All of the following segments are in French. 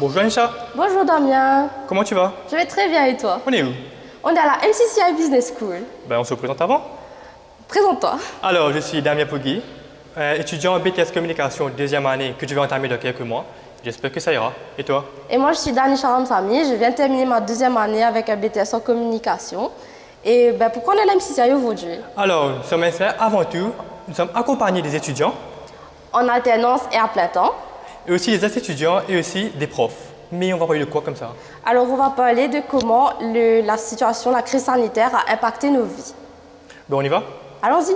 Bonjour Anisha. Bonjour Damien. Comment tu vas? Je vais très bien et toi? On est où? On est à la MCCI Business School. On se présente avant. Présente-toi. Alors, je suis Damien Poggi, étudiant en BTS Communication deuxième année que je vais entamer dans quelques mois. J'espère que ça ira. Et toi? Et moi, je suis Danisha Ramsamy. Je viens de terminer ma deuxième année avec un BTS en communication. Et pourquoi on est à la MCCI aujourd'hui? Alors, nous sommes ici avant tout, nous sommes accompagnés des étudiants. En alternance et à plein temps. Et aussi des étudiants et aussi des profs. Mais on va parler de quoi comme ça? Alors, on va parler de comment la situation, la crise sanitaire a impacté nos vies. On y va? Allons-y.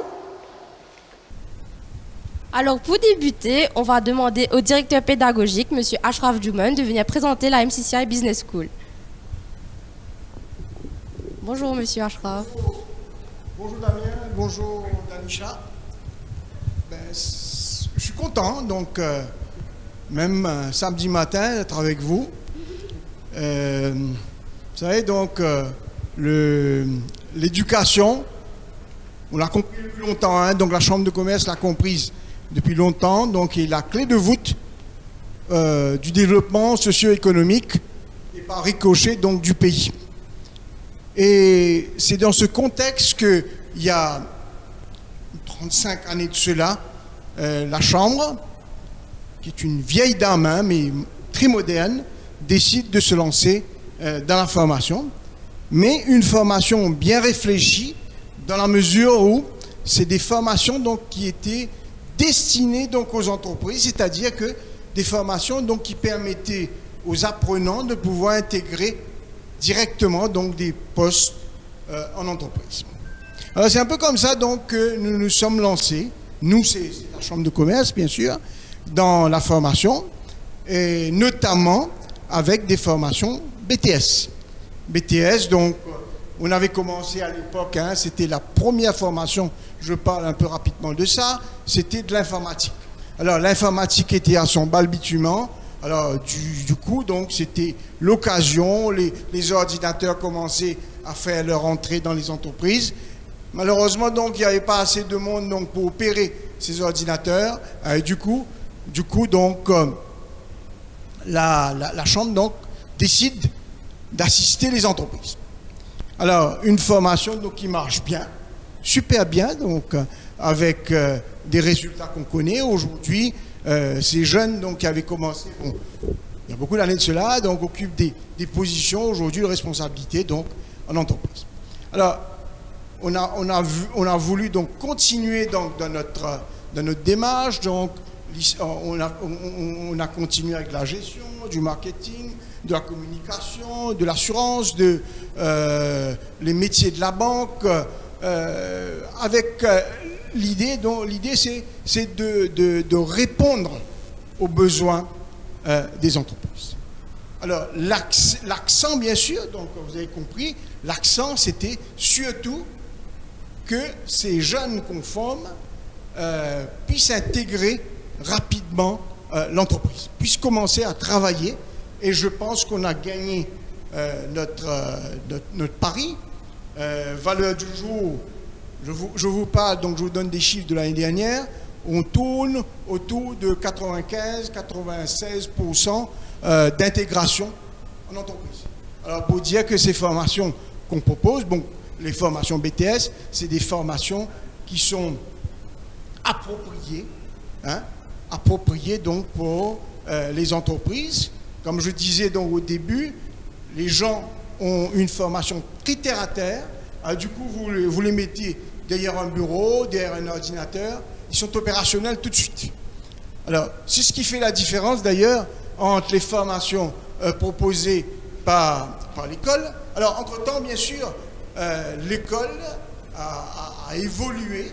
Alors, pour débuter, on va demander au directeur pédagogique, M. Ashraf Jouman, de venir présenter la MCCI Business School. Bonjour, M. Ashraf. Bonjour Damien, bonjour Danisha. Je suis content, donc, même samedi matin, d'être avec vous. Vous savez, donc, l'éducation, on l'a compris depuis longtemps, hein, donc la Chambre de commerce l'a comprise depuis longtemps, donc il est la clé de voûte du développement socio-économique et par ricochet donc du pays. Et c'est dans ce contexte qu'il y a 35 années de cela, la Chambre, qui est une vieille dame, hein, mais très moderne, décide de se lancer dans la formation, mais une formation bien réfléchie, dans la mesure où c'est des formations donc, qui étaient destinées donc, aux entreprises, c'est-à-dire que des formations donc, qui permettaient aux apprenants de pouvoir intégrer directement donc, des postes en entreprise. Alors c'est un peu comme ça donc, que nous nous sommes lancés, nous c'est la Chambre de commerce bien sûr, dans la formation, et notamment avec des formations BTS. BTS, donc, on avait commencé à l'époque, hein, c'était la première formation, je parle un peu rapidement de ça, c'était de l'informatique. Alors l'informatique était à son balbutiement, alors du coup, donc, c'était l'occasion, les ordinateurs commençaient à faire leur entrée dans les entreprises. Malheureusement, donc, il n'y avait pas assez de monde donc, pour opérer ces ordinateurs, et du coup donc, la Chambre donc, décide d'assister les entreprises. Alors, une formation donc, qui marche bien, super bien, donc, avec des résultats qu'on connaît. Aujourd'hui, ces jeunes donc, qui avaient commencé, bon, il y a beaucoup d'années de cela, donc, occupent des positions aujourd'hui de responsabilité donc, en entreprise. Alors, on a voulu donc, continuer donc, dans notre démarche. Donc, on a continué avec la gestion, du marketing, de la communication, de l'assurance, les métiers de la banque, avec l'idée c'est de répondre aux besoins des entreprises. Alors l'accent bien sûr, donc vous avez compris, l'accent c'était surtout que ces jeunes qu'on forme puissent intégrer rapidement l'entreprise, puissent commencer à travailler. Et je pense qu'on a gagné notre pari. Valeur du jour, je vous parle, donc je vous donne des chiffres de l'année dernière. On tourne autour de 95-96% d'intégration en entreprise. Alors pour dire que ces formations qu'on propose, bon, les formations BTS, c'est des formations qui sont appropriées, hein, appropriées donc pour les entreprises. Comme je disais donc au début, les gens ont une formation très terre à terre. Du coup, vous les mettez derrière un bureau, derrière un ordinateur. Ils sont opérationnels tout de suite. Alors, c'est ce qui fait la différence d'ailleurs entre les formations proposées par l'école. Alors, entre-temps, bien sûr, l'école a évolué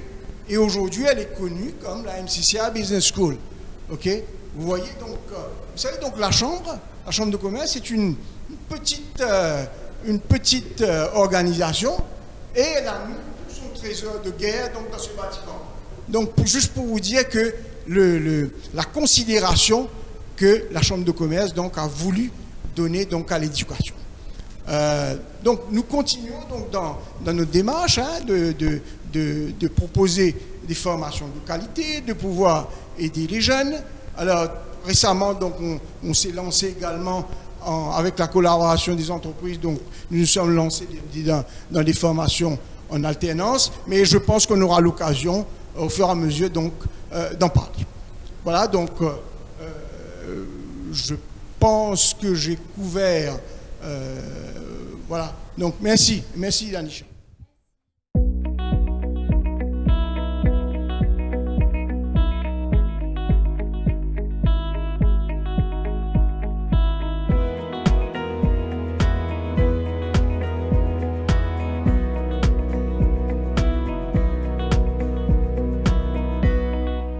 et aujourd'hui, elle est connue comme la MCCI Business School. OK ? Vous voyez donc, vous savez donc la Chambre de commerce, c'est une petite organisation et elle a mis tout son trésor de guerre donc, dans ce bâtiment. Donc juste pour vous dire que la considération que la Chambre de commerce donc, a voulu donner donc, à l'éducation. Donc nous continuons donc, dans notre démarche hein, de proposer des formations de qualité, de pouvoir aider les jeunes. Alors, récemment, donc, on s'est lancé également avec la collaboration des entreprises. Donc, nous nous sommes lancés dans des formations en alternance, mais je pense qu'on aura l'occasion, au fur et à mesure, donc, d'en parler. Voilà, donc, je pense que j'ai couvert. Voilà, donc, merci Danisha.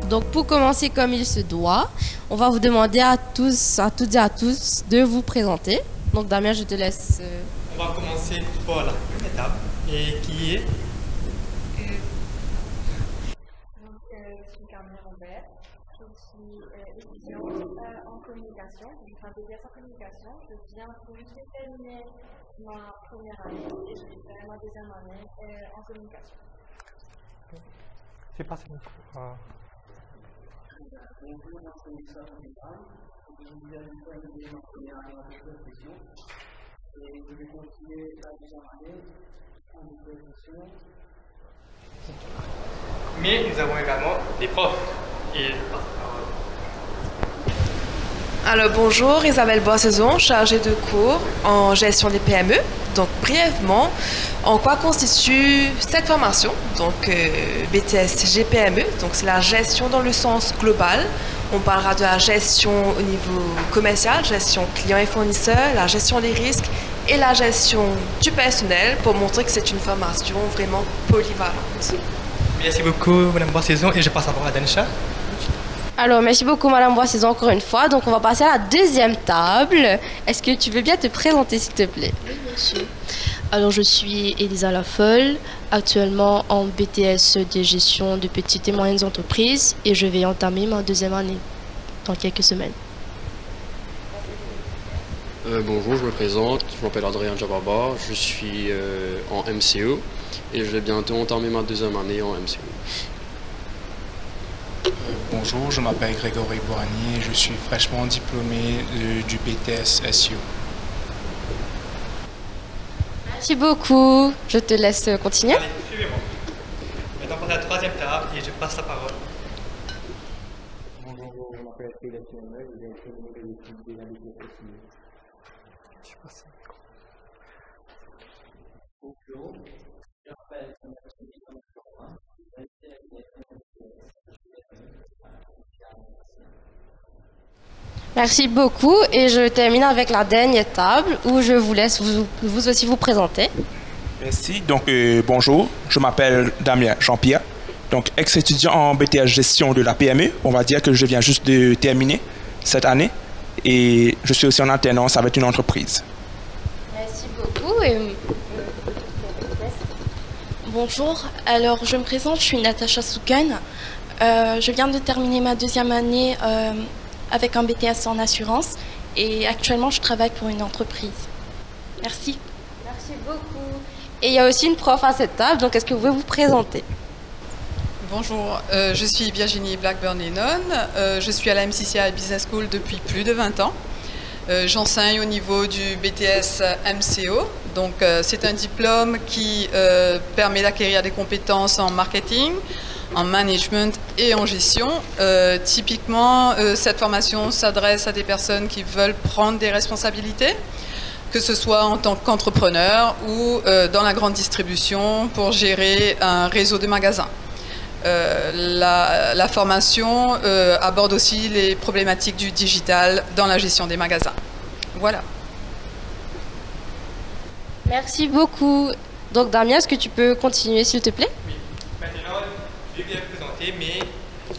Donc pour commencer comme il se doit, on va vous demander à toutes et à tous de vous présenter. Donc Damien, je te laisse. On va commencer par la première étape, et qui est... Je suis Camille Robert, je suis étudiante en communication, je fais un BTS en communication. Je viens pour juste terminer ma première année et je vais faire ma deuxième année en communication. C'est pas ça. Bonjour, je suis Nicolas Fontaine. Je viens de terminer ma première année en profession et je vais continuer la deuxième année en profession. Mais nous avons également des profs. Et... Alors bonjour, Isabelle Boissaison, chargée de cours en gestion des PME. Donc brièvement, en quoi constitue cette formation? Donc BTS GPME, donc c'est la gestion dans le sens global. On parlera de la gestion au niveau commercial, gestion clients et fournisseurs, la gestion des risques et la gestion du personnel pour montrer que c'est une formation vraiment polyvalente. Merci beaucoup Madame Boissaison et je passe à voir à Danisha. Alors, merci beaucoup Madame Boissaison encore une fois. Donc on va passer à la deuxième table. Est-ce que tu veux bien te présenter s'il te plaît? Oui, bien sûr. Alors je suis Elisa Lafolle, actuellement en BTS de gestion de petites et moyennes entreprises et je vais entamer ma deuxième année dans quelques semaines. Bonjour, je me présente, je m'appelle Adrien Djababa, je suis en MCO et je vais bientôt entamer ma deuxième année en MCO. Bonjour, je m'appelle Grégory Boigny et je suis fraîchement diplômé du BTS SEO. Merci beaucoup. Je te laisse continuer. Allez, suivez-moi. Maintenant, on passe à la troisième table et je passe la parole. Bonjour, je m'appelle Félix Lenneuil, je viens de terminer les études de la BTS. Bonjour, je m'appelle Merci beaucoup et je termine avec la dernière table où je vous laisse vous aussi vous présenter. Merci. Donc bonjour, je m'appelle Damien Jean-Pierre, donc ex-étudiant en BTS gestion de la PME. On va dire que je viens juste de terminer cette année et je suis aussi en alternance avec une entreprise. Merci beaucoup. Bonjour, alors je me présente, je suis Natacha Soukan. Je viens de terminer ma deuxième année avec un BTS en assurance et actuellement je travaille pour une entreprise. Merci. Merci beaucoup. Et il y a aussi une prof à cette table, donc est-ce que vous pouvez vous présenter? Bonjour, je suis Virginie Blackburn-Lennon, je suis à la MCCI Business School depuis plus de 20 ans. J'enseigne au niveau du BTS MCO, donc c'est un diplôme qui permet d'acquérir des compétences en marketing, en management et en gestion. Typiquement, cette formation s'adresse à des personnes qui veulent prendre des responsabilités, que ce soit en tant qu'entrepreneur ou dans la grande distribution pour gérer un réseau de magasins. La formation aborde aussi les problématiques du digital dans la gestion des magasins. Voilà. Merci beaucoup. Donc Damien, est-ce que tu peux continuer s'il te plaît? Oui. Maintenant, je vais bien présenter, mais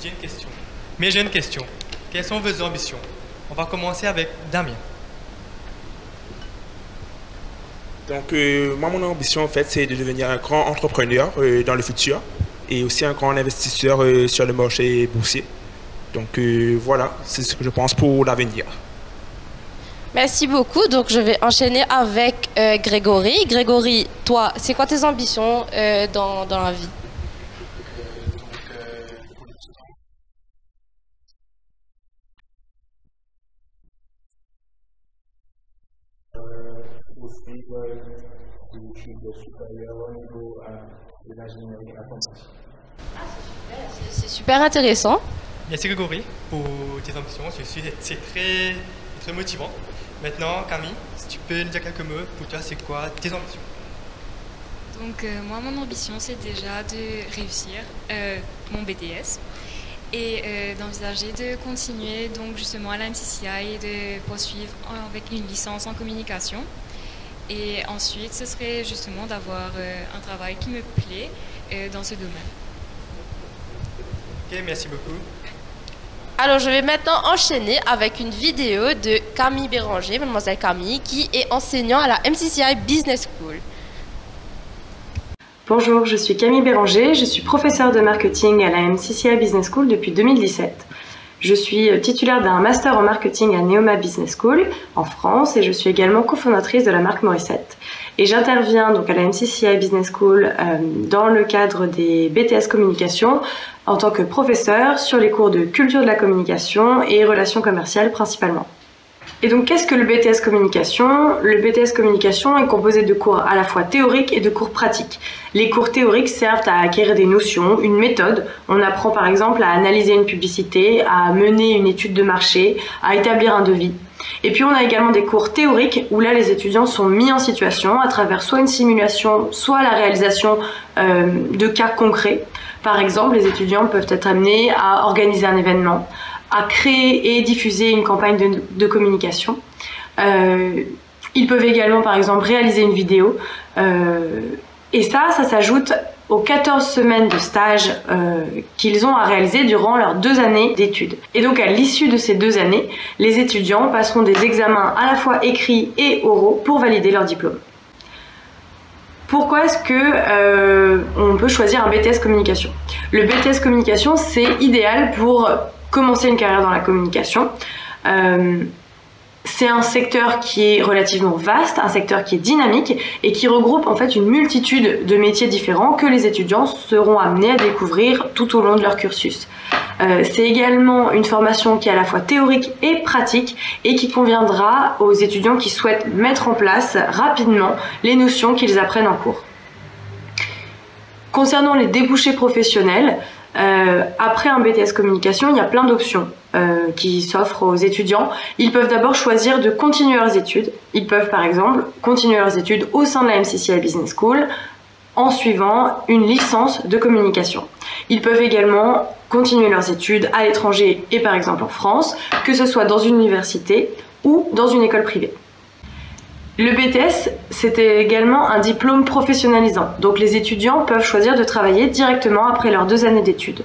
j'ai une question. Quelles sont vos ambitions? On va commencer avec Damien. Donc moi mon ambition en fait c'est de devenir un grand entrepreneur dans le futur et aussi un grand investisseur sur le marché boursier. Donc voilà, c'est ce que je pense pour l'avenir. Merci beaucoup. Donc je vais enchaîner avec Grégory. Grégory, toi, c'est quoi tes ambitions dans la vie? études supérieures au niveau de l'ingénierie informatique. C'est super intéressant. Merci Grégory pour tes ambitions. C'est très, très motivant. Maintenant, Camille, si tu peux nous dire quelques mots, pour toi, c'est quoi tes ambitions? Donc moi, mon ambition, c'est déjà de réussir mon BTS et d'envisager de continuer donc justement à la MCCI et de poursuivre avec une licence en communication. Et ensuite, ce serait justement d'avoir un travail qui me plaît dans ce domaine. Ok, merci beaucoup. Alors, je vais maintenant enchaîner avec une vidéo de Camille Béranger, mademoiselle Camille, qui est enseignant à la MCCI Business School. Bonjour, je suis Camille Béranger, je suis professeure de marketing à la MCCI Business School depuis 2017. Je suis titulaire d'un master en marketing à Neoma Business School en France et je suis également cofondatrice de la marque Morissette. Et j'interviens donc à la MCCI Business School dans le cadre des BTS Communication en tant que professeure sur les cours de culture de la communication et relations commerciales principalement. Et donc, qu'est-ce que le BTS Communication? Le BTS Communication est composé de cours à la fois théoriques et de cours pratiques. Les cours théoriques servent à acquérir des notions, une méthode. On apprend par exemple à analyser une publicité, à mener une étude de marché, à établir un devis. Et puis on a également des cours théoriques où là les étudiants sont mis en situation à travers soit une simulation, soit la réalisation de cas concrets. Par exemple, les étudiants peuvent être amenés à organiser un événement, à créer et diffuser une campagne de communication. Ils peuvent également, par exemple, réaliser une vidéo. Et ça s'ajoute aux 14 semaines de stage qu'ils ont à réaliser durant leurs 2 années d'études. Et donc, à l'issue de ces 2 années, les étudiants passeront des examens à la fois écrits et oraux pour valider leur diplôme. Pourquoi est-ce que on peut choisir un BTS Communication? Le BTS Communication, c'est idéal pour commencer une carrière dans la communication. C'est un secteur qui est relativement vaste, un secteur qui est dynamique et qui regroupe en fait une multitude de métiers différents que les étudiants seront amenés à découvrir tout au long de leur cursus. C'est également une formation qui est à la fois théorique et pratique et qui conviendra aux étudiants qui souhaitent mettre en place rapidement les notions qu'ils apprennent en cours. Concernant les débouchés professionnels, après un BTS Communication, il y a plein d'options qui s'offrent aux étudiants. Ils peuvent d'abord choisir de continuer leurs études. Ils peuvent par exemple continuer leurs études au sein de la MCCI Business School en suivant une licence de communication. Ils peuvent également continuer leurs études à l'étranger et par exemple en France, que ce soit dans une université ou dans une école privée. Le BTS, c'était également un diplôme professionnalisant. Donc les étudiants peuvent choisir de travailler directement après leurs 2 années d'études.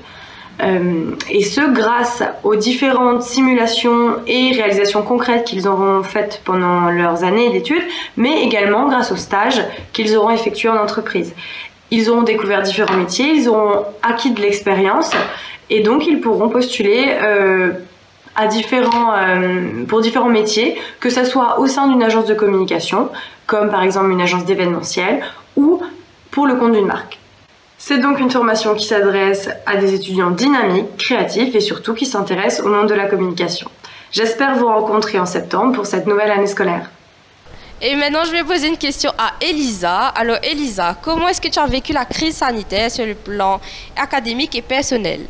Et ce, grâce aux différentes simulations et réalisations concrètes qu'ils auront faites pendant leurs années d'études, mais également grâce aux stages qu'ils auront effectués en entreprise. Ils auront découvert différents métiers, ils auront acquis de l'expérience et donc ils pourront postuler pour différents métiers, que ce soit au sein d'une agence de communication, comme par exemple une agence d'événementiel, ou pour le compte d'une marque. C'est donc une formation qui s'adresse à des étudiants dynamiques, créatifs et surtout qui s'intéressent au monde de la communication. J'espère vous rencontrer en septembre pour cette nouvelle année scolaire. Et maintenant, je vais poser une question à Elisa. Alors Elisa, comment est-ce que tu as vécu la crise sanitaire sur le plan académique et personnel?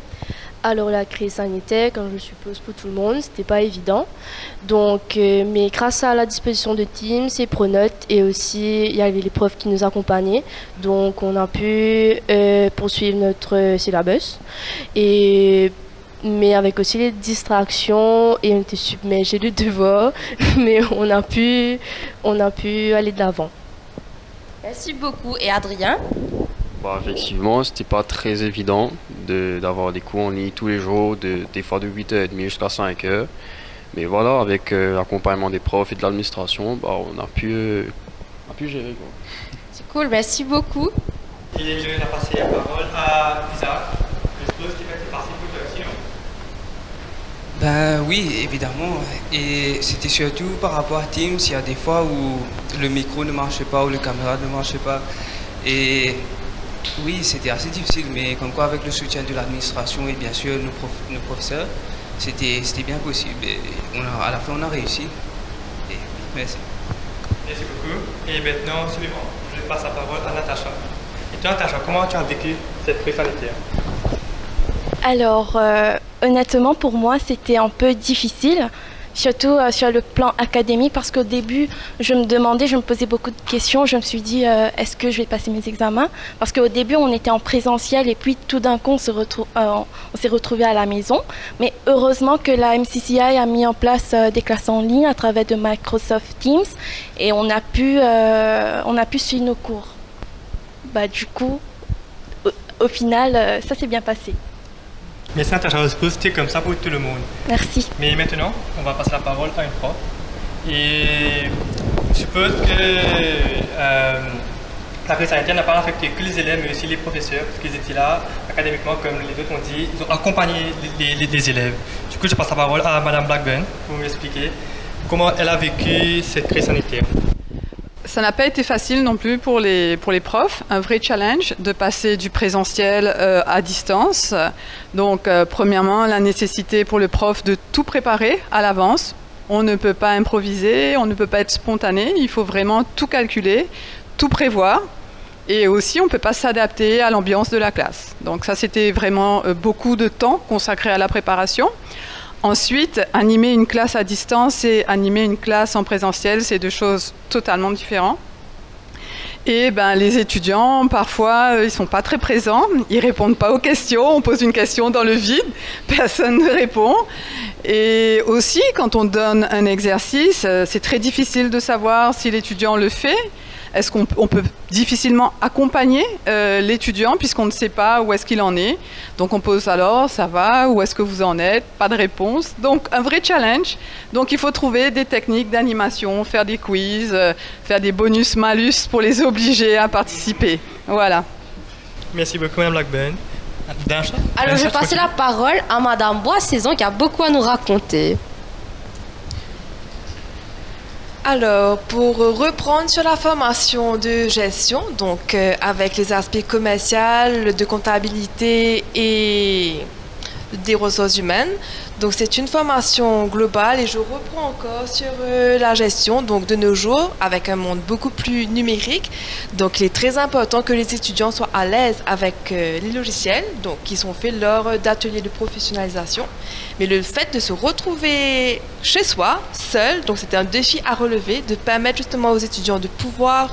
Alors la crise sanitaire, comme je suppose pour tout le monde, c'était pas évident. Donc, mais grâce à la disposition de Teams et Pronote et aussi il y avait les profs qui nous accompagnaient, donc on a pu poursuivre notre syllabus. Mais avec aussi les distractions et on était submergés de devoirs, mais on a pu aller de l'avant. Merci beaucoup. Et Adrien? Bah, effectivement, c'était pas très évident d'avoir des cours en ligne tous les jours, des fois de 8h30 jusqu'à 5h. Mais voilà, avec l'accompagnement des profs et de l'administration, bah, on a pu gérer, quoi. C'est cool, merci beaucoup. Et je vais passer la parole à Isaac. Je suppose qu'il va être parti pour toi aussi, non? Ben oui, évidemment. Et c'était surtout par rapport à Teams, il y a des fois où le micro ne marchait pas ou la caméra ne marchait pas. Et oui, c'était assez difficile, mais comme quoi avec le soutien de l'administration et bien sûr nos professeurs, c'était bien possible. Et à la fin, on a réussi. Et merci. Merci beaucoup. Et maintenant, suivant. Je je passe la parole à Natacha. Et toi, Natacha, comment tu as vécu cette crise sanitaire? Alors, honnêtement, pour moi, c'était un peu difficile, surtout sur le plan académique, parce qu'au début, je me posais beaucoup de questions. Je me suis dit, est-ce que je vais passer mes examens? Parce qu'au début, on était en présentiel et puis tout d'un coup, on s'est retrouvés à la maison. Mais heureusement que la MCCI a mis en place des classes en ligne à travers de Microsoft Teams et on a pu suivre nos cours. Du coup, au final, ça s'est bien passé. Merci Natacha, je suppose que c'était comme ça pour tout le monde. Merci. Mais maintenant, on va passer la parole à une prof. Et je suppose que la crise sanitaire n'a pas affecté que les élèves, mais aussi les professeurs, parce qu'ils étaient là, académiquement, comme les autres ont dit, ils ont accompagné les élèves. Du coup, je passe la parole à Madame Blackburn pour m'expliquer comment elle a vécu cette crise sanitaire. Ça n'a pas été facile non plus pour les profs, un vrai challenge de passer du présentiel à distance. Donc, premièrement, la nécessité pour le prof de tout préparer à l'avance. On ne peut pas improviser, on ne peut pas être spontané, il faut vraiment tout calculer, tout prévoir. Et aussi, on ne peut pas s'adapter à l'ambiance de la classe. Donc ça, c'était vraiment beaucoup de temps consacré à la préparation. Ensuite, animer une classe à distance et animer une classe en présentiel, c'est deux choses totalement différentes. Et les étudiants, parfois, ils ne sont pas très présents, ils ne répondent pas aux questions, on pose une question dans le vide, personne ne répond. Et aussi, quand on donne un exercice, c'est très difficile de savoir si l'étudiant le fait. Est-ce qu'on peut difficilement accompagner l'étudiant puisqu'on ne sait pas où est-ce qu'il en est. Donc on pose alors, ça va, où est-ce que vous en êtes? Pas de réponse. Donc un vrai challenge. Donc il faut trouver des techniques d'animation, faire des quiz, faire des bonus-malus pour les obliger à participer. Voilà. Merci beaucoup Mme Blackburn. Alors je vais passer la parole à Mme Boissaison qui a beaucoup à nous raconter. Alors, pour reprendre sur la formation de gestion, donc avec les aspects commerciaux, de comptabilité et des ressources humaines, donc c'est une formation globale et je reprends encore sur la gestion, donc de nos jours, avec un monde beaucoup plus numérique. Donc il est très important que les étudiants soient à l'aise avec les logiciels, donc qui sont faits lors d'ateliers de professionnalisation. Mais le fait de se retrouver chez soi, seul, donc c'était un défi à relever, de permettre justement aux étudiants de pouvoir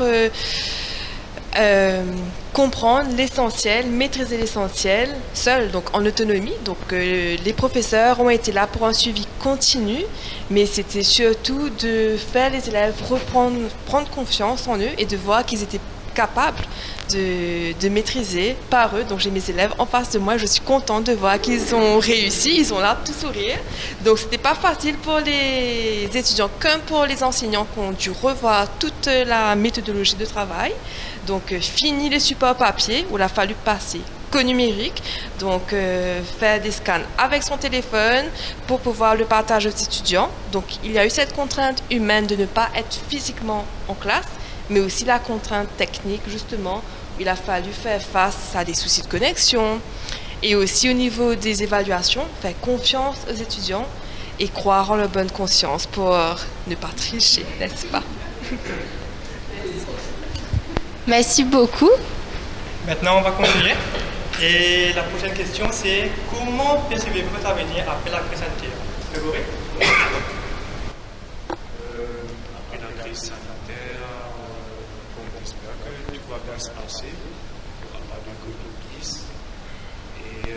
comprendre l'essentiel, maîtriser l'essentiel seul, donc en autonomie. Donc les professeurs ont été là pour un suivi continu, mais c'était surtout de faire les élèves prendre confiance en eux et de voir qu'ils étaient capables de maîtriser par eux. Donc j'ai mes élèves en face de moi, je suis contente de voir qu'ils ont réussi, ils ont là tout sourire. Donc c'était pas facile pour les étudiants comme pour les enseignants qui ont dû revoir toute la méthodologie de travail. Donc fini les supports papier où il a fallu passer qu'au numérique, donc faire des scans avec son téléphone pour pouvoir le partager aux étudiants. Donc il y a eu cette contrainte humaine de ne pas être physiquement en classe, mais aussi la contrainte technique justement où il a fallu faire face à des soucis de connexion et aussi au niveau des évaluations, faire confiance aux étudiants et croire en leur bonne conscience pour ne pas tricher, n'est-ce pas? Merci beaucoup. Maintenant, on va continuer. Et la prochaine question, c'est comment percevez-vous votre avenir après la crise sanitaire? Grégory? Après la crise sanitaire, on espère que tout va bien se passer. Il n'y aura pas de Covid-19. Et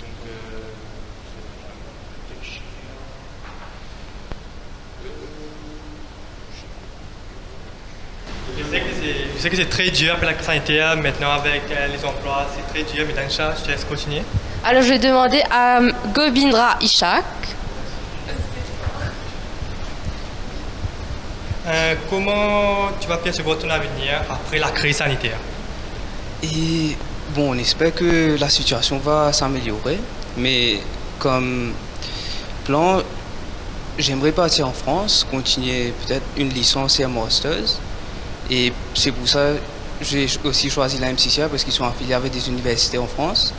donc, réfléchir. Je sais que c'est très dur après la crise sanitaire, maintenant avec les emplois, c'est très dur, mais Dansha, je te laisse continuer. Alors je vais demander à Gobindra Ishak. Comment tu vas percevoir ton avenir après la crise sanitaire? Et bon, on espère que la situation va s'améliorer, mais comme plan, j'aimerais partir en France, continuer peut-être une licence et un master's. Et c'est pour ça que j'ai aussi choisi la MCCI parce qu'ils sont affiliés avec des universités en France.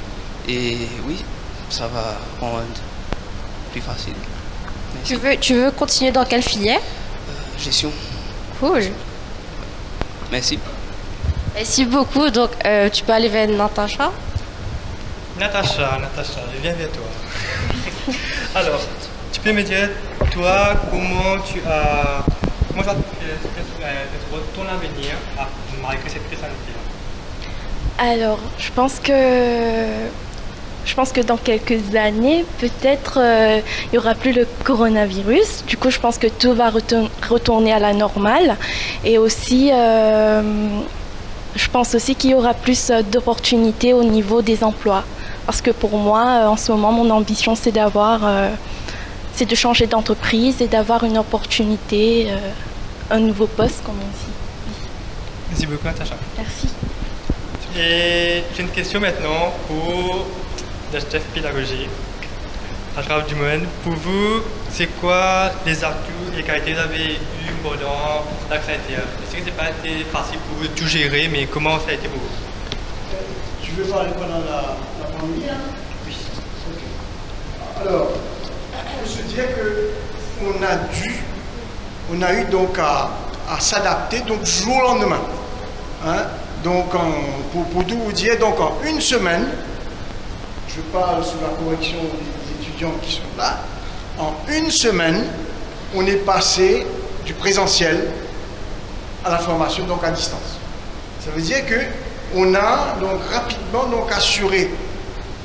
Et oui, ça va rendre plus facile. Tu veux continuer dans quelle filière? Gestion. Cool. Merci. Merci beaucoup. Donc, tu peux aller vers Natacha. Natacha, je viens vers toi. Alors, tu peux me dire, toi, comment tu vas ton avenir malgré cette crise sanitaire? Alors, je pense que dans quelques années, peut-être, il n'y aura plus le coronavirus. Du coup, je pense que tout va retourner à la normale. Et aussi, je pense aussi qu'il y aura plus d'opportunités au niveau des emplois. Parce que pour moi, en ce moment, mon ambition, c'est c'est de changer d'entreprise et d'avoir une opportunité, un nouveau poste, comme on dit. Merci beaucoup, Natacha. Merci. Et j'ai une question maintenant pour le chef pédagogique. Ashraf Dumone, pour vous, c'est quoi les atouts et les qualités que vous avez eues pendant la crise sanitaire? Je sais que ce n'a pas été facile pour vous de tout gérer, mais comment ça a été pour vous? Tu veux parler pendant la pandémie, hein? Oui. Okay. Alors, il faut se dire qu'on a eu donc à s'adapter donc du jour au lendemain. Hein? Donc, pour tout vous dire, donc en une semaine, je parle sous la correction des étudiants qui sont là, en une semaine, on est passé du présentiel à la formation donc à distance. Ça veut dire qu'on a donc rapidement donc assuré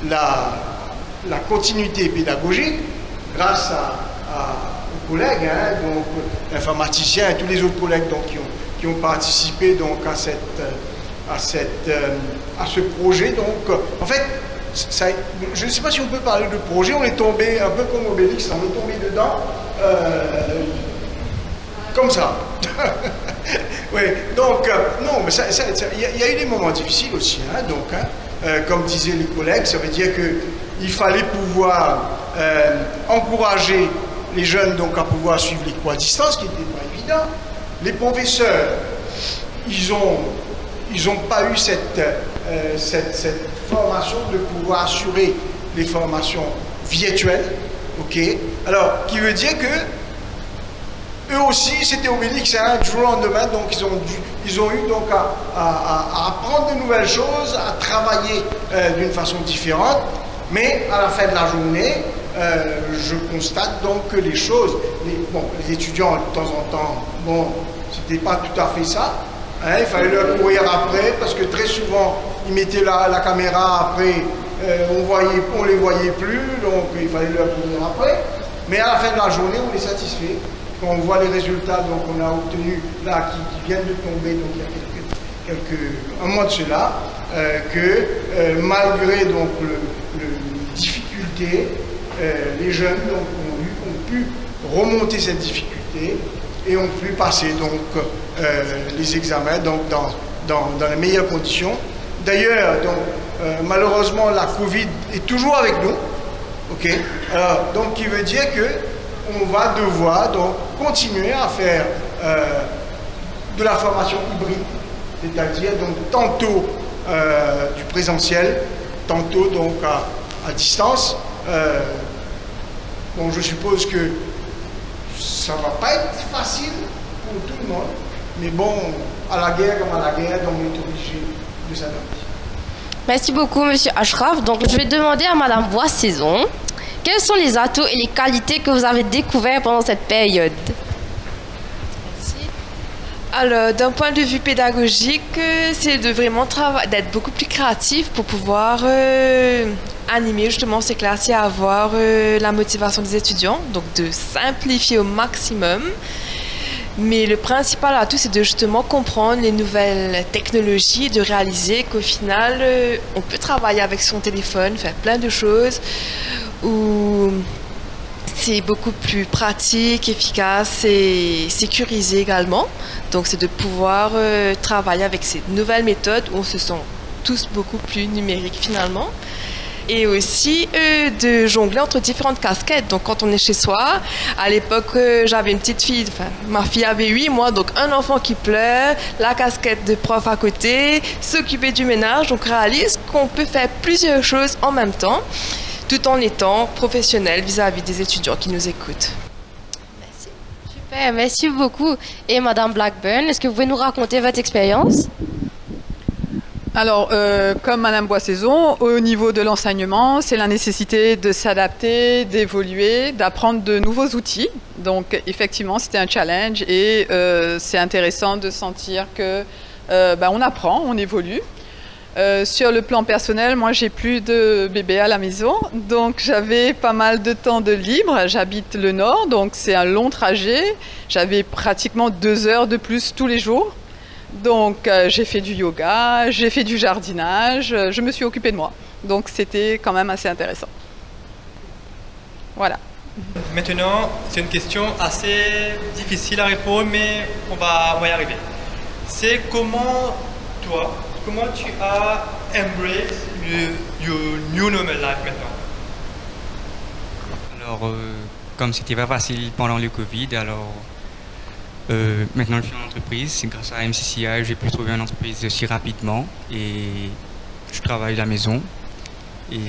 la continuité pédagogique grâce aux collègues, hein, donc informaticiens et tous les autres collègues donc, qui ont participé donc à ce projet. Donc, en fait, je ne sais pas si on peut parler de projet, on est tombé un peu comme Obélix, on est tombé dedans comme ça. Oui, donc, non, mais il y a eu des moments difficiles aussi, hein, donc, comme disaient les collègues, ça veut dire qu'il fallait pouvoir encourager les jeunes donc, à pouvoir suivre les cours à distance, ce qui n'était pas évident. Les professeurs, ils n'ont pas eu cette formation de pouvoir assurer les formations virtuelles. Ok. Alors, qui veut dire que eux aussi, c'était Obélix, hein, du jour au lendemain, donc ils ont eu donc à apprendre de nouvelles choses, à travailler d'une façon différente, mais à la fin de la journée, je constate donc que les choses, les étudiants de temps en temps, bon, c'était pas tout à fait ça, hein, il fallait leur courir après, parce que très souvent, ils mettaient la caméra après, on les voyait plus, donc il fallait leur courir après, mais à la fin de la journée, on est satisfait. Quand on voit les résultats donc on a obtenus là qui viennent de tomber donc il y a un mois de cela, que malgré donc les difficultés, les jeunes donc, ont pu remonter cette difficulté et ont pu passer donc les examens donc dans les meilleures conditions. D'ailleurs donc malheureusement la Covid est toujours avec nous, ok. Alors, donc qui veut dire que on va devoir donc continuer à faire de la formation hybride, c'est-à-dire donc tantôt du présentiel, tantôt donc à distance. Bon, je suppose que ça ne va pas être facile pour tout le monde, mais bon, à la guerre comme à la guerre, donc on est obligé de s'adapter. Merci beaucoup, Monsieur Ashraf. Donc, je vais demander à Madame Boissaison. Quels sont les atouts et les qualités que vous avez découverts pendant cette période? Merci. Alors, d'un point de vue pédagogique, c'est de vraiment d'être beaucoup plus créatif pour pouvoir animer justement ces classes et avoir la motivation des étudiants, donc de simplifier au maximum. Mais le principal atout, c'est de justement comprendre les nouvelles technologies, de réaliser qu'au final, on peut travailler avec son téléphone, faire plein de choses, où c'est beaucoup plus pratique, efficace et sécurisé également. Donc c'est de pouvoir travailler avec ces nouvelles méthodes où on se sent tous beaucoup plus numériques finalement. Et aussi de jongler entre différentes casquettes. Donc quand on est chez soi, à l'époque j'avais une petite fille, enfin ma fille avait 8 mois, donc un enfant qui pleure, la casquette de prof à côté, s'occuper du ménage, donc réalise qu'on peut faire plusieurs choses en même temps, tout en étant professionnel vis-à-vis des étudiants qui nous écoutent. Merci. Super. Ouais, merci beaucoup. Et Madame Blackburn, est-ce que vous pouvez nous raconter votre expérience? Alors, comme Madame Boissaison, au niveau de l'enseignement, c'est la nécessité de s'adapter, d'évoluer, d'apprendre de nouveaux outils. Donc, effectivement, c'était un challenge et c'est intéressant de sentir que on apprend, on évolue. Sur le plan personnel, moi, j'ai plus de bébé à la maison, donc j'avais pas mal de temps de libre. J'habite le Nord, donc c'est un long trajet. J'avais pratiquement 2 heures de plus tous les jours. Donc j'ai fait du yoga, j'ai fait du jardinage, je me suis occupée de moi. Donc c'était quand même assez intéressant. Voilà. Maintenant, c'est une question assez difficile à répondre, mais on va y arriver. C'est comment tu as embrassed your new normal life maintenant? Alors, comme c'était pas facile pendant le Covid, alors maintenant je suis en entreprise. C'est grâce à MCCI j'ai pu trouver une entreprise aussi rapidement et je travaille à la maison et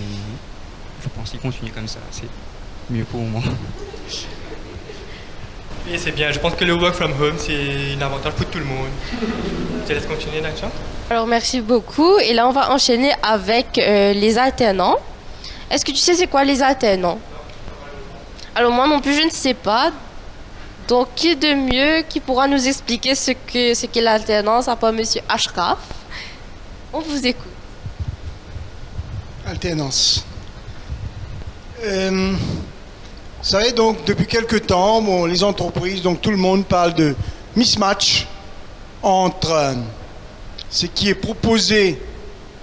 je pense qu'il continue comme ça, c'est mieux pour moi. Et c'est bien, je pense que le work from home c'est un avantage pour tout le monde. Je te laisse continuer, Nacha. Alors merci beaucoup. Et là on va enchaîner avec les alternants. Est-ce que tu sais c'est quoi les alternants? Alors moi non plus je ne sais pas. Donc qui de mieux qui pourra nous expliquer ce qu'est l'alternance à part Monsieur Ashraf? On vous écoute. Alternance. Vous savez, donc, depuis quelque temps, bon, les entreprises, donc tout le monde parle de mismatch entre ce qui est proposé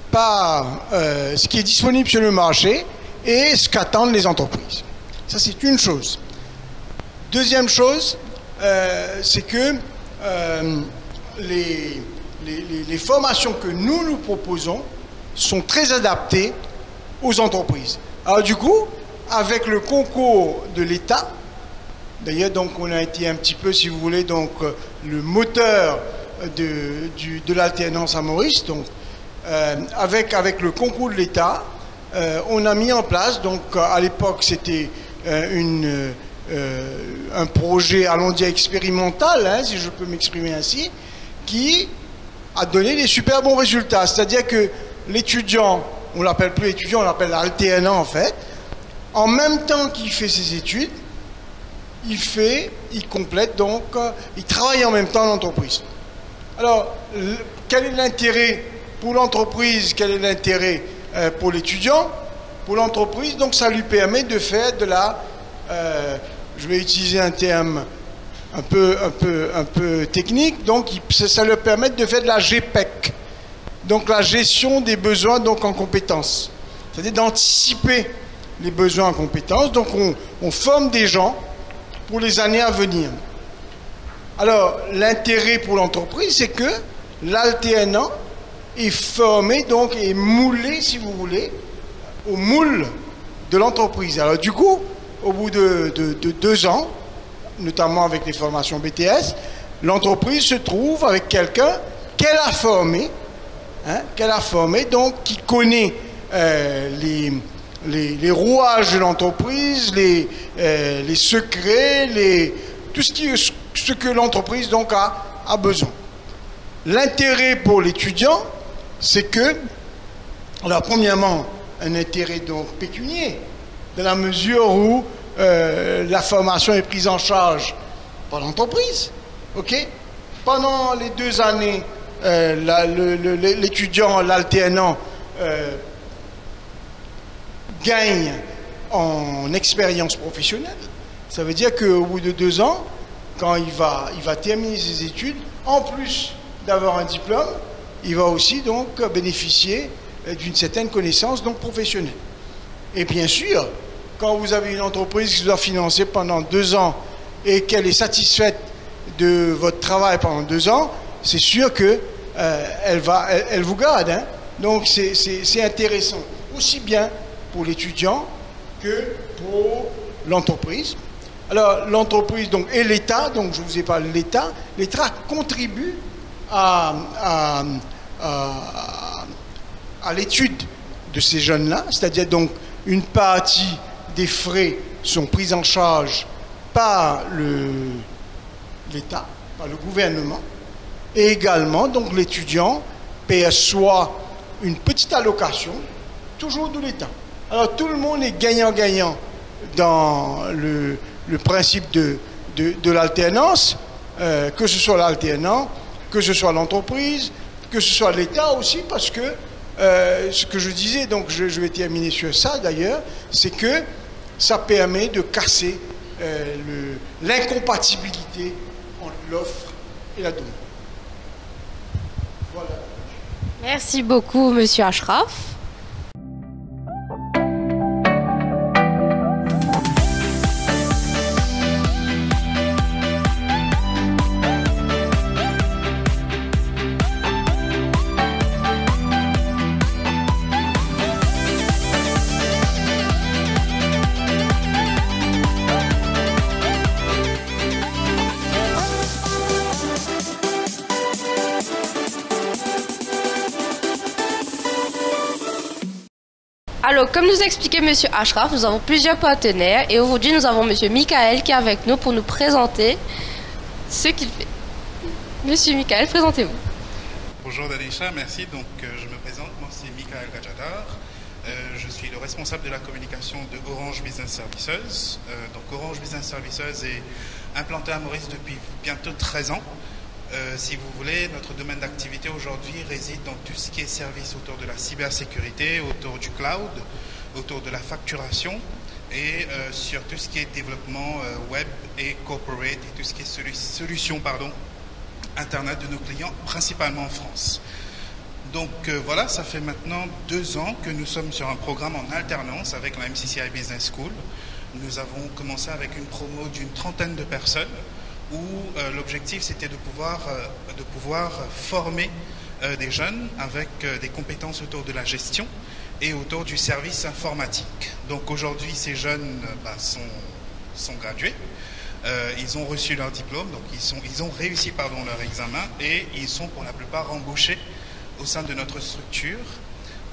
par ce qui est disponible sur le marché et ce qu'attendent les entreprises. Ça, c'est une chose. Deuxième chose, c'est que les formations que nous proposons sont très adaptées aux entreprises. Alors du coup, avec le concours de l'État, d'ailleurs donc on a été un petit peu, si vous voulez, donc le moteur de l'alternance à Maurice, donc avec le concours de l'État, on a mis en place, donc à l'époque c'était un projet, allons dire expérimental, hein, si je peux m'exprimer ainsi, qui a donné des super bons résultats. C'est-à-dire que l'étudiant, on ne l'appelle plus étudiant, on l'appelle alternant en fait, en même temps qu'il fait ses études, il complète donc, il travaille en même temps dans l'entreprise. Alors, quel est l'intérêt pour l'entreprise, quel est l'intérêt pour l'étudiant? Pour l'entreprise, donc ça lui permet de faire de la, je vais utiliser un terme un peu technique, donc ça leur permet de faire de la GPEC, donc la gestion des besoins donc en compétences, c'est-à-dire d'anticiper les besoins en compétences. Donc on forme des gens pour les années à venir. Alors l'intérêt pour l'entreprise, c'est que l'alternant est formé, donc est moulé, si vous voulez, au moule de l'entreprise. Alors du coup, au bout de 2 ans, notamment avec les formations BTS, l'entreprise se trouve avec quelqu'un qu'elle a formé, donc qui connaît les rouages de l'entreprise, les secrets, tout ce que l'entreprise donc a besoin. L'intérêt pour l'étudiant, c'est que, alors premièrement, un intérêt donc pécunier, dans la mesure où la formation est prise en charge par l'entreprise. Ok? Pendant les 2 années, l'étudiant, l'alternant, gagne en expérience professionnelle. Ça veut dire qu'au bout de 2 ans, quand il va terminer ses études, en plus d'avoir un diplôme, il va aussi donc bénéficier d'une certaine connaissance donc professionnelle. Et bien sûr, quand vous avez une entreprise qui doit financer pendant 2 ans et qu'elle est satisfaite de votre travail pendant 2 ans, c'est sûr que elle vous garde. Hein. Donc c'est intéressant, aussi bien pour l'étudiant que pour l'entreprise. Alors l'entreprise donc, et l'État, donc je vous ai parlé de l'État, l'État contribue à l'étude de ces jeunes-là, c'est-à-dire donc une partie des frais sont pris en charge par l'État, par le gouvernement, et également, donc l'étudiant perçoit une petite allocation, toujours de l'État. Alors tout le monde est gagnant-gagnant dans le principe de l'alternance, que ce soit l'alternant, que ce soit l'entreprise, que ce soit l'État aussi, parce que ce que je disais, donc je vais terminer sur ça d'ailleurs, c'est que ça permet de casser l'incompatibilité entre l'offre et la demande. Voilà. Merci beaucoup, Monsieur Ashraf. Alors, comme nous expliquait M. Ashraf, nous avons plusieurs partenaires et aujourd'hui nous avons M. Michael qui est avec nous pour nous présenter ce qu'il fait. Monsieur Michael, présentez-vous. Bonjour Danisha, merci. Donc je me présente, moi c'est Michael Gajadar. Je suis le responsable de la communication de Orange Business Services. Donc Orange Business Services est implanté à Maurice depuis bientôt 13 ans. Si vous voulez, notre domaine d'activité aujourd'hui réside dans tout ce qui est service autour de la cybersécurité, autour du cloud, autour de la facturation et sur tout ce qui est développement web et corporate et tout ce qui est solution Internet de nos clients, principalement en France. Donc voilà, ça fait maintenant 2 ans que nous sommes sur un programme en alternance avec la MCCI Business School. Nous avons commencé avec une promo d'une 30aine de personnes où l'objectif c'était de pouvoir former des jeunes avec des compétences autour de la gestion et autour du service informatique. Donc aujourd'hui ces jeunes sont gradués, ils ont reçu leur diplôme, donc ils ont réussi leur examen et ils sont pour la plupart embauchés au sein de notre structure.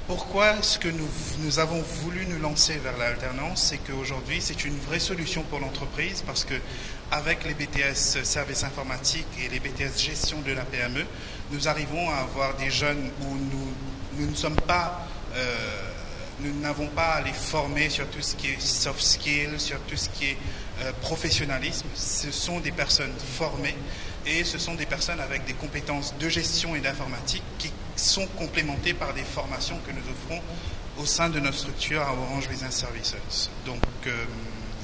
Pourquoi est-ce que nous avons voulu nous lancer vers l'alternance? C'est qu'aujourd'hui, c'est une vraie solution pour l'entreprise parce que avec les BTS services informatiques et les BTS gestion de la PME, nous arrivons à avoir des jeunes où nous n'avons pas à les former sur tout ce qui est soft skills, sur tout ce qui est professionnalisme. Ce sont des personnes formées et ce sont des personnes avec des compétences de gestion et d'informatique qui sont complémentées par des formations que nous offrons au sein de notre structure à Orange Business Services. Donc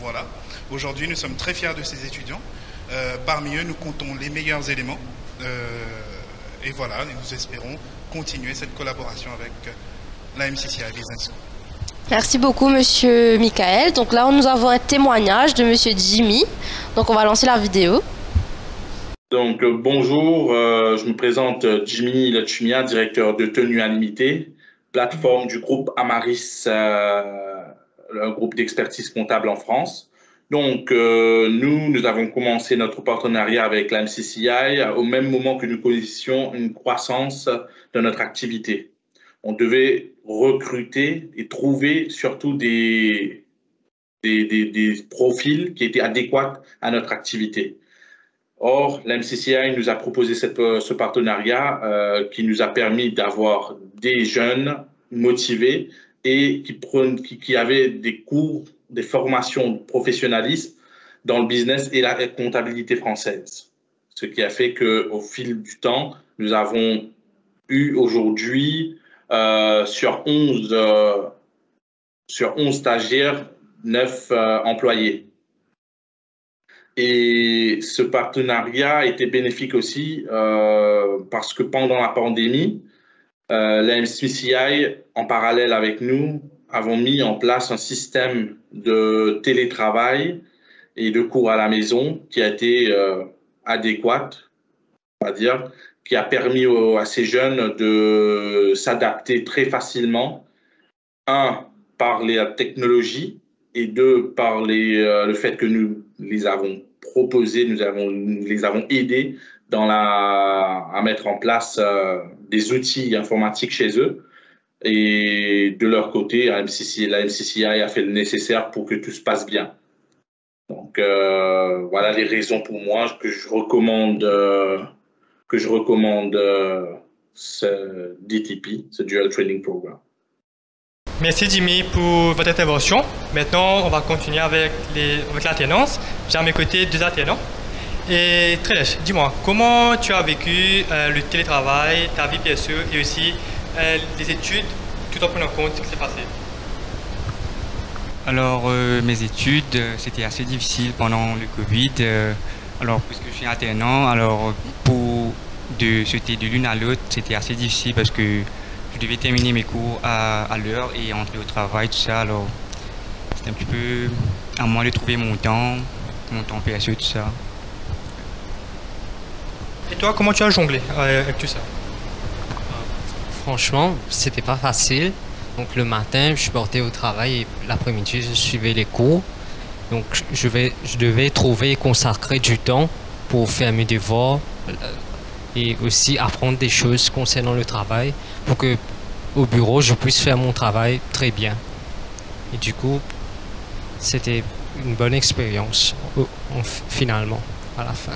voilà, aujourd'hui nous sommes très fiers de ces étudiants. Parmi eux, nous comptons les meilleurs éléments et voilà, nous espérons continuer cette collaboration avec la MCCI Business School. Merci beaucoup, Monsieur Michael. Donc là, nous avons un témoignage de Monsieur Jimmy. Donc on va lancer la vidéo. Donc bonjour, je me présente Jimmy Lachumia, directeur de Tenue à limiter, plateforme du groupe Amaris, un groupe d'expertise comptable en France. Donc nous avons commencé notre partenariat avec la MCCI au même moment que nous connaissions une croissance de notre activité. On devait recruter et trouver surtout des profils qui étaient adéquats à notre activité. Or, la MCCI nous a proposé ce partenariat qui nous a permis d'avoir des jeunes motivés et qui avaient des cours, des formations de professionnalisme dans le business et la comptabilité française. Ce qui a fait qu'au fil du temps, nous avons eu aujourd'hui sur 11 stagiaires, 9 employés. Et ce partenariat était bénéfique aussi parce que pendant la pandémie, la MCCI, en parallèle avec nous, avons mis en place un système de télétravail et de cours à la maison qui a été adéquat, on va dire, qui a permis à ces jeunes de s'adapter très facilement, par les technologies et par le fait que nous les avons proposés, nous les avons aidés à mettre en place des outils informatiques chez eux. Et de leur côté, la MCCI a fait le nécessaire pour que tout se passe bien. Donc voilà les raisons pour moi que je recommande ce DTP, ce Dual Training Program. Merci Jimmy pour votre intervention. Maintenant, on va continuer avec l'alternance. J'ai à mes côtés 2 alternants. Et Trilesh, dis-moi, comment tu as vécu le télétravail, ta vie PSE et aussi les études, tout en prenant en compte ce qui s'est passé? Alors, mes études, c'était assez difficile pendant le Covid. Alors, puisque je suis alternant, alors de sauter de l'une à l'autre, c'était assez difficile parce que je devais terminer mes cours à l'heure et entrer au travail, tout ça. Alors, c'était un petit peu à moi de trouver mon temps PSE, tout ça. Et toi, comment tu as jonglé avec tout ça? Franchement, c'était pas facile. Donc le matin, je partais au travail et l'après-midi, je suivais les cours. Donc je devais trouver et consacrer du temps pour faire mes devoirs et aussi apprendre des choses concernant le travail pour que au bureau, je puisse faire mon travail très bien. Et du coup, c'était une bonne expérience finalement à la fin.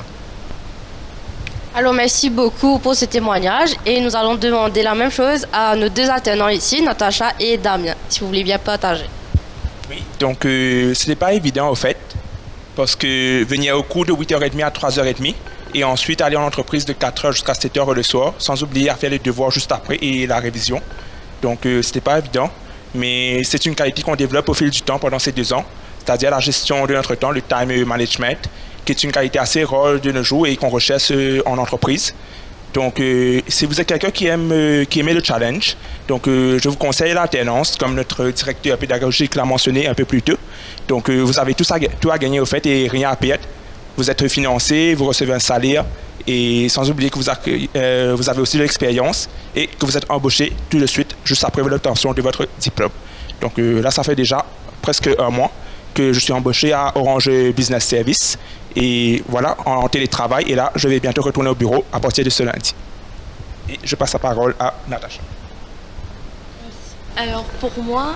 Alors merci beaucoup pour ce témoignage et nous allons demander la même chose à nos 2 alternants ici, Natacha et Damien, si vous voulez bien partager. Oui, donc ce n'est pas évident au fait, parce que venir au cours de 8h30 à 3h30 et ensuite aller en entreprise de 4h jusqu'à 7h le soir, sans oublier à faire les devoirs juste après et la révision. Donc ce n'était pas évident, mais c'est une qualité qu'on développe au fil du temps pendant ces 2 ans, c'est-à-dire la gestion de notre temps, le time management, qui est une qualité assez rare de nos jours et qu'on recherche en entreprise. Donc, si vous êtes quelqu'un qui aimait le challenge, donc je vous conseille l'alternance, comme notre directeur pédagogique l'a mentionné un peu plus tôt. Donc, vous avez tout à gagner au fait et rien à perdre. Vous êtes financé, vous recevez un salaire et sans oublier que vous avez aussi de l'expérience et que vous êtes embauché tout de suite juste après l'obtention de votre diplôme. Donc là, ça fait déjà presque 1 mois que je suis embauché à Orange Business Service et voilà, en télétravail. Et là, je vais bientôt retourner au bureau à partir de ce lundi. Et je passe la parole à Natacha. Alors pour moi,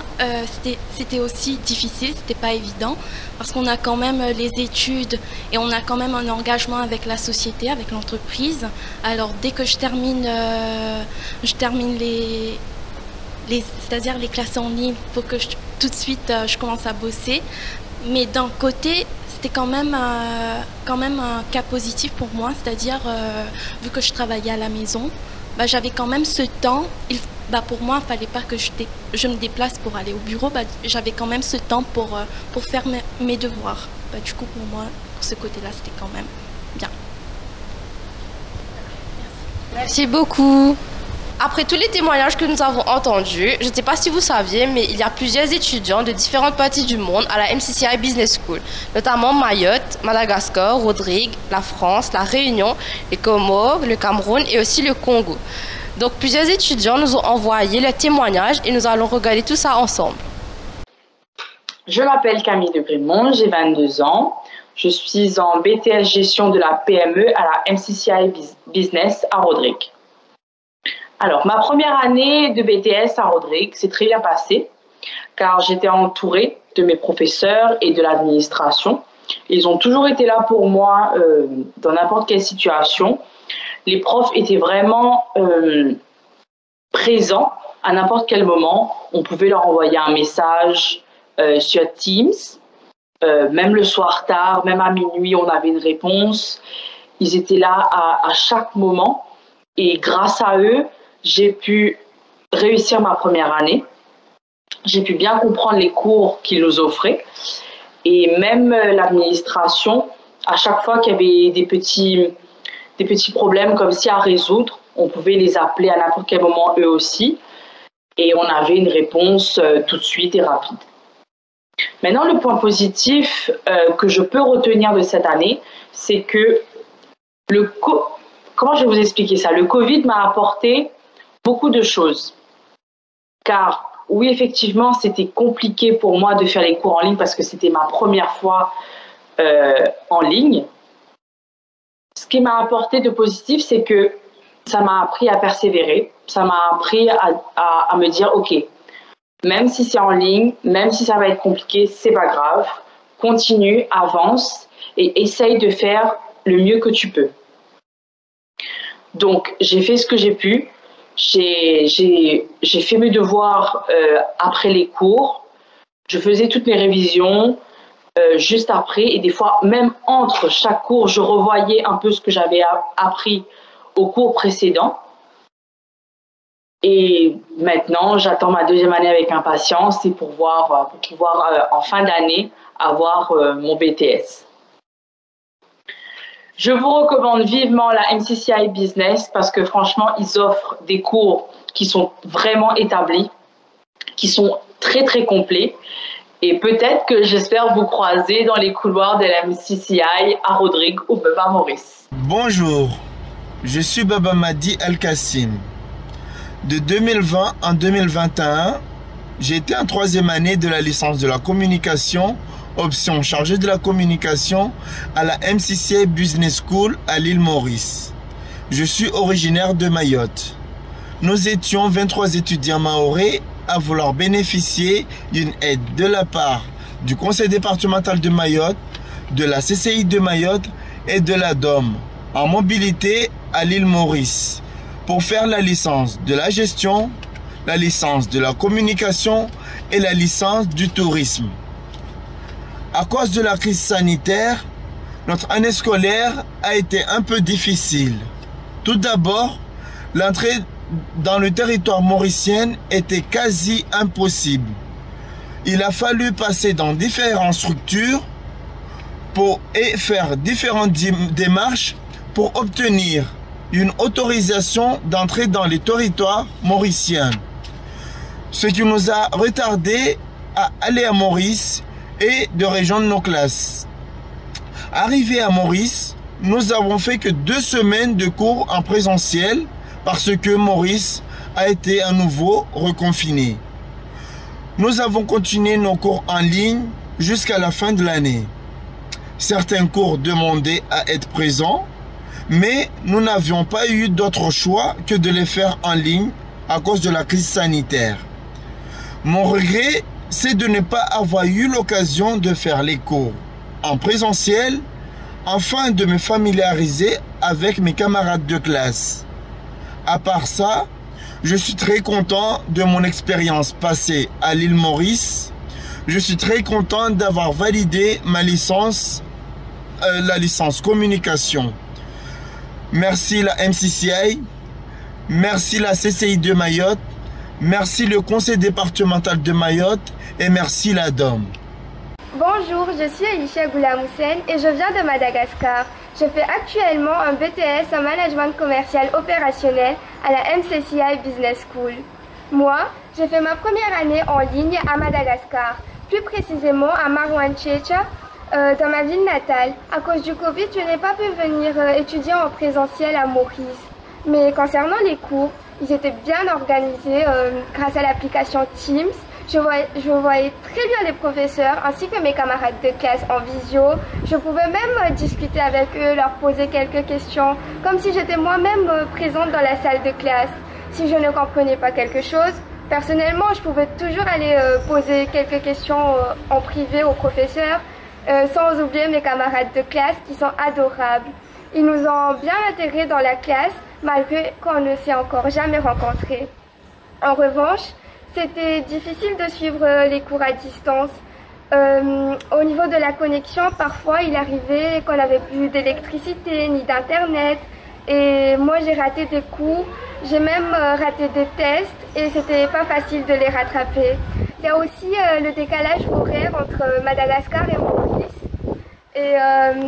c'était aussi difficile, c'était pas évident parce qu'on a quand même les études et on a quand même un engagement avec la société, avec l'entreprise. Alors dès que je termine c'est-à-dire les classes en ligne, pour que tout de suite je commence à bosser. Mais d'un côté, c'était quand même un cas positif pour moi, c'est-à-dire vu que je travaillais à la maison, j'avais quand même ce temps. Pour moi, il ne fallait pas que je me déplace pour aller au bureau. J'avais quand même ce temps pour faire mes devoirs. Du coup, pour moi, pour ce côté-là, c'était quand même bien. Merci beaucoup. Après tous les témoignages que nous avons entendus, je ne sais pas si vous saviez, mais il y a plusieurs étudiants de différentes parties du monde à la MCCI Business School, notamment Mayotte, Madagascar, Rodrigue, la France, la Réunion, les Comores, le Cameroun et aussi le Congo. Donc plusieurs étudiants nous ont envoyé leurs témoignages et nous allons regarder tout ça ensemble. Je m'appelle Camille de Grémont, j'ai 22 ans. Je suis en BTS Gestion de la PME à la MCCI Business à Rodrigue. Alors, ma première année de BTS à Rodrigue s'est très bien passée car j'étais entourée de mes professeurs et de l'administration. Ils ont toujours été là pour moi dans n'importe quelle situation. Les profs étaient vraiment présents à n'importe quel moment. On pouvait leur envoyer un message sur Teams. Même le soir tard, même à minuit, on avait une réponse. Ils étaient là à chaque moment. Et grâce à eux, j'ai pu réussir ma première année. J'ai pu bien comprendre les cours qu'ils nous offraient. Et même l'administration, à chaque fois qu'il y avait des petits problèmes comme ci à résoudre, on pouvait les appeler à n'importe quel moment eux aussi. Et on avait une réponse tout de suite et rapide. Maintenant, le point positif que je peux retenir de cette année, c'est que comment je vais vous expliquer ça? Le Covid m'a apporté beaucoup de choses. Car oui, effectivement, c'était compliqué pour moi de faire les cours en ligne parce que c'était ma première fois en ligne. Ce qui m'a apporté de positif, c'est que ça m'a appris à persévérer. Ça m'a appris à me dire, OK, même si c'est en ligne, même si ça va être compliqué, c'est pas grave. continue, avance et essaye de faire le mieux que tu peux. Donc, j'ai fait ce que j'ai pu. J'ai fait mes devoirs après les cours. Je faisais toutes mes révisions juste après. Et des fois, même entre chaque cours, je revoyais un peu ce que j'avais appris au cours précédent. Et maintenant, j'attends ma deuxième année avec impatience et pour pouvoir en fin d'année avoir mon BTS. Je vous recommande vivement la MCCI Business parce que franchement, ils offrent des cours qui sont vraiment établis, qui sont très très complets. Et peut-être que j'espère vous croiser dans les couloirs de la MCCI à Rodrigue ou même à Maurice. Bonjour, je suis Baba Madi El-Kassim. De 2020 en 2021, j'ai été en troisième année de la licence de la communication, option chargée de la communication à la MCCI Business School à l'île Maurice. Je suis originaire de Mayotte. Nous étions 23 étudiants mahorais à vouloir bénéficier d'une aide de la part du Conseil départemental de Mayotte, de la CCI de Mayotte et de la DOM en mobilité à l'île Maurice pour faire la licence de la gestion, la licence de la communication et la licence du tourisme. À cause de la crise sanitaire, notre année scolaire a été un peu difficile. Tout d'abord, l'entrée dans le territoire mauricien était quasi impossible. Il a fallu passer dans différentes structures et faire différentes démarches pour obtenir une autorisation d'entrer dans les territoires mauriciens. Ce qui nous a retardé à aller à Maurice et de rejoindre nos classes. Arrivé à Maurice, nous avons fait que 2 semaines de cours en présentiel parce que Maurice a été à nouveau reconfiné. Nous avons continué nos cours en ligne jusqu'à la fin de l'année. Certains cours demandaient à être présents, mais nous n'avions pas eu d'autre choix que de les faire en ligne à cause de la crise sanitaire. Mon regret, c'est de ne pas avoir eu l'occasion de faire les cours en présentiel afin de me familiariser avec mes camarades de classe. À part ça, je suis très content de mon expérience passée à l'île Maurice. Je suis très content d'avoir validé ma licence, la licence communication. Merci la MCCI, merci la CCI de Mayotte, merci le Conseil départemental de Mayotte et merci la DOM. Bonjour, je suis Elisha Goulamoussen et je viens de Madagascar. Je fais actuellement un BTS en management commercial opérationnel à la MCCI Business School. Moi, j'ai fait ma première année en ligne à Madagascar, plus précisément à Marouane-Tchétcha, dans ma ville natale. À cause du Covid, je n'ai pas pu venir étudier en présentiel à Maurice. Mais concernant les cours, ils étaient bien organisés grâce à l'application Teams. Je voyais très bien les professeurs ainsi que mes camarades de classe en visio. Je pouvais même discuter avec eux, leur poser quelques questions, comme si j'étais moi-même présente dans la salle de classe. Si je ne comprenais pas quelque chose, personnellement, je pouvais toujours aller poser quelques questions en privé aux professeurs, sans oublier mes camarades de classe qui sont adorables. Ils nous ont bien intégrés dans la classe, malgré qu'on ne s'est encore jamais rencontrés. En revanche, c'était difficile de suivre les cours à distance. Au niveau de la connexion, parfois il arrivait qu'on n'avait plus d'électricité ni d'internet. Et moi j'ai raté des cours, j'ai même raté des tests et c'était pas facile de les rattraper. Il y a aussi le décalage horaire entre Madagascar et Maurice. Et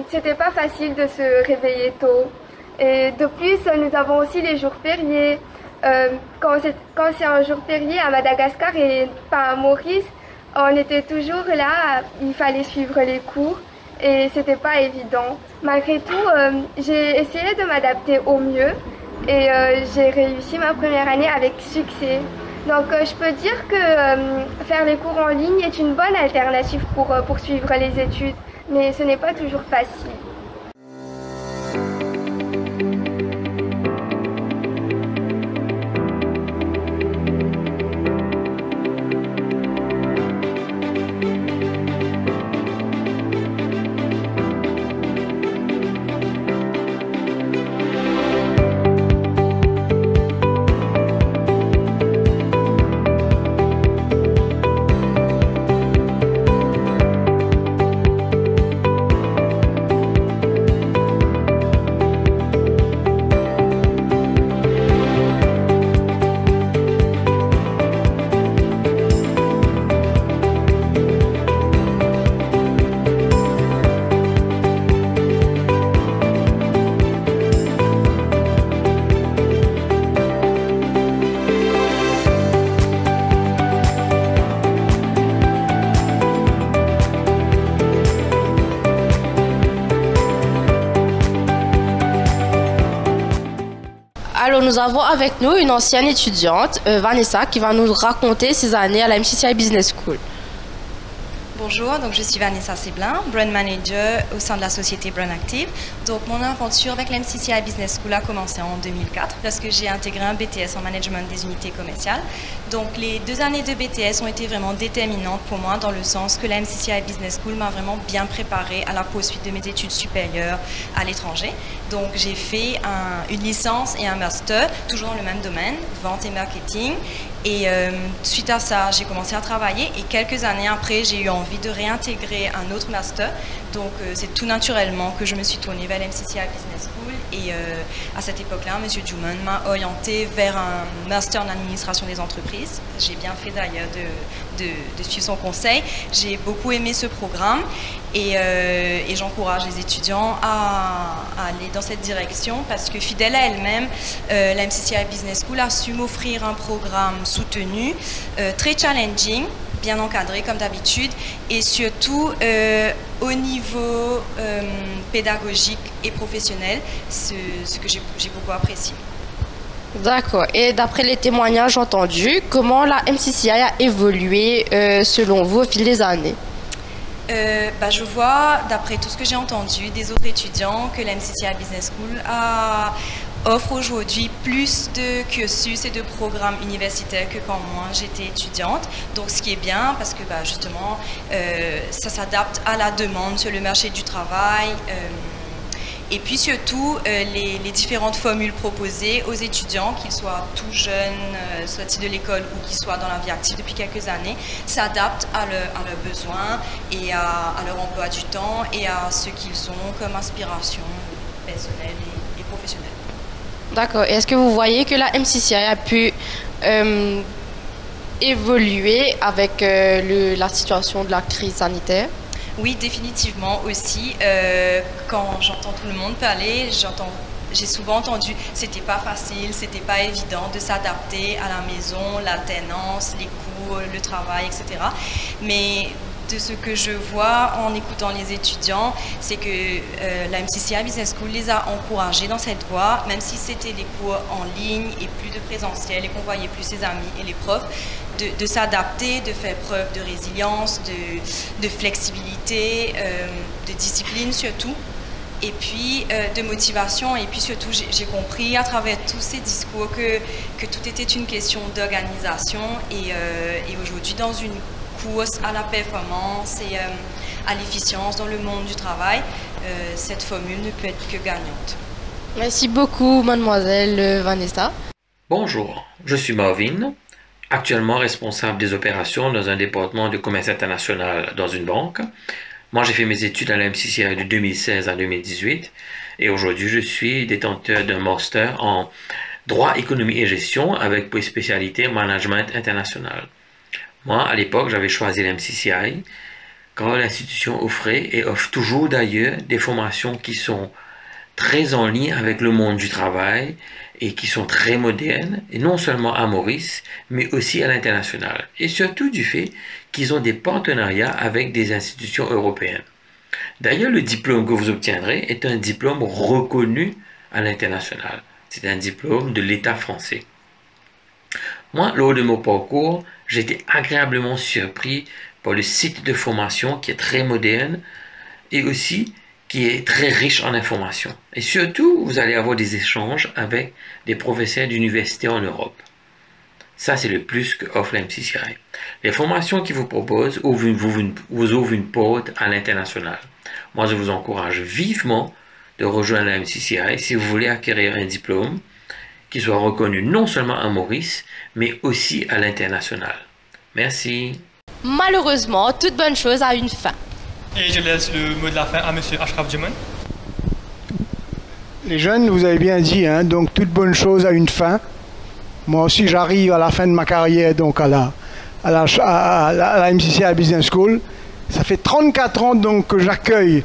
c'était pas facile de se réveiller tôt. Et de plus, nous avons aussi les jours fériés. Quand c'est un jour férié à Madagascar et pas à Maurice, on était toujours là, il fallait suivre les cours et c'était pas évident. Malgré tout, j'ai essayé de m'adapter au mieux et j'ai réussi ma première année avec succès. Donc je peux dire que faire les cours en ligne est une bonne alternative pour poursuivre les études, mais ce n'est pas toujours facile. Alors, nous avons avec nous une ancienne étudiante, Vanessa, qui va nous raconter ses années à la MCCI Business School. Bonjour, donc je suis Vanessa Séblin, Brand Manager au sein de la société Brand Active. Donc mon aventure avec la MCCI Business School a commencé en 2004 parce que j'ai intégré un BTS en management des unités commerciales. Donc les 2 années de BTS ont été vraiment déterminantes pour moi dans le sens que la MCCI Business School m'a vraiment bien préparée à la poursuite de mes études supérieures à l'étranger. Donc j'ai fait une licence et un master, toujours dans le même domaine, vente et marketing. Et suite à ça, j'ai commencé à travailler et quelques années après, j'ai eu envie de réintégrer un autre master. Donc c'est tout naturellement que je me suis tournée vers l'MCCI Business School et à cette époque-là, M. Juman m'a orientée vers un master en administration des entreprises. J'ai bien fait d'ailleurs de suivre son conseil. J'ai beaucoup aimé ce programme et j'encourage les étudiants à aller dans cette direction parce que fidèle à elle-même, la MCCI Business School a su m'offrir un programme soutenu, très challenging, bien encadré comme d'habitude et surtout au niveau pédagogique et professionnel, ce que j'ai beaucoup apprécié. D'accord. Et d'après les témoignages entendus, comment la MCCI a évolué selon vous au fil des années? Je vois, d'après tout ce que j'ai entendu des autres étudiants, que la MCCI Business School offre aujourd'hui plus de cursus et de programmes universitaires que quand moi j'étais étudiante. Donc ce qui est bien parce que justement ça s'adapte à la demande sur le marché du travail. Et puis surtout, les différentes formules proposées aux étudiants, qu'ils soient tout jeunes, sortis de l'école ou qu'ils soient dans la vie active depuis quelques années, s'adaptent à leurs besoins et à leur emploi du temps et à ce qu'ils ont comme aspiration personnelle et professionnelle. D'accord. Est-ce que vous voyez que la MCCI a pu évoluer avec la situation de la crise sanitaire? Oui, définitivement aussi. Quand j'entends tout le monde parler, j'ai souvent entendu c'était pas facile, c'était pas évident de s'adapter à la maison, l'alternance, les cours, le travail, etc. Mais de ce que je vois en écoutant les étudiants, c'est que la MCCI Business School les a encouragés dans cette voie, même si c'était des cours en ligne et plus de présentiel et qu'on voyait plus ses amis et les profs, de s'adapter, de faire preuve de résilience, de flexibilité, de discipline surtout, et puis de motivation. Et puis surtout, j'ai compris à travers tous ces discours que tout était une question d'organisation et aujourd'hui dans une course à la performance et à l'efficience dans le monde du travail, cette formule ne peut être que gagnante. Merci beaucoup, mademoiselle Vanessa. Bonjour, je suis Marvin, actuellement responsable des opérations dans un département de commerce international dans une banque. Moi, j'ai fait mes études à la MCCI de 2016 à 2018 et aujourd'hui, je suis détenteur d'un master en droit, économie et gestion avec pour spécialité management international. Moi, à l'époque, j'avais choisi la MCCI quand l'institution offrait et offre toujours d'ailleurs des formations qui sont très en lien avec le monde du travail et qui sont très modernes, et non seulement à Maurice, mais aussi à l'international. Et surtout du fait qu'ils ont des partenariats avec des institutions européennes. D'ailleurs, le diplôme que vous obtiendrez est un diplôme reconnu à l'international. C'est un diplôme de l'État français. Moi, lors de mon parcours, j'ai été agréablement surpris par le site de formation qui est très moderne et aussi qui est très riche en informations. Et surtout, vous allez avoir des échanges avec des professeurs d'université en Europe. Ça, c'est le plus que offre la MCCI. Les formations qu'ils vous proposent vous ouvrent une porte à l'international. Moi, je vous encourage vivement de rejoindre la MCCI si vous voulez acquérir un diplôme qui soit reconnu non seulement à Maurice, mais aussi à l'international. Merci. Malheureusement, toute bonne chose a une fin. Et je laisse le mot de la fin à M. Ashraf Juman. Les jeunes, vous avez bien dit, hein, donc toute bonne chose a une fin. Moi aussi, j'arrive à la fin de ma carrière donc à la MCCI Business School. Ça fait 34 ans donc que j'accueille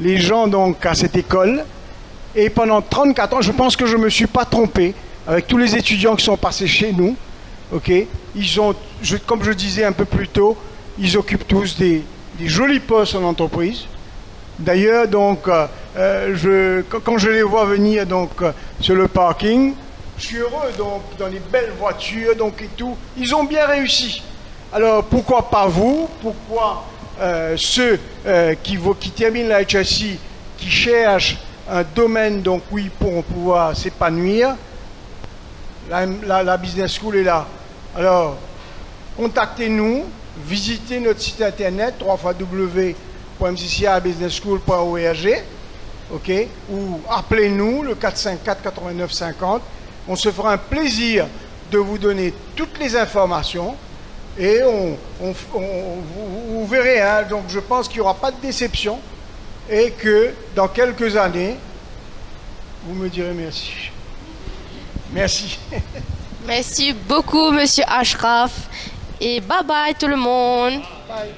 les gens donc à cette école. Et pendant 34 ans, je pense que je ne me suis pas trompé avec tous les étudiants qui sont passés chez nous. Okay, ils ont, comme je disais un peu plus tôt, ils occupent tous des jolis postes en entreprise. D'ailleurs, donc, quand je les vois venir donc, sur le parking, Je suis heureux, donc, dans les belles voitures, donc, et tout. Ils ont bien réussi. Alors, pourquoi pas vous? Pourquoi ceux qui terminent la HSI, qui cherchent un domaine donc, où ils pourront pouvoir s'épanouir? La Business School est là. Alors, contactez-nous, visitez notre site internet www.mccibusinessschool.org, ok, ou appelez-nous le 454 89 50. On se fera un plaisir de vous donner toutes les informations et vous verrez, hein, donc je pense qu'il n'y aura pas de déception et que dans quelques années, vous me direz merci. Merci. Merci beaucoup, Monsieur Ashraf. Et bye bye tout le monde. Bye.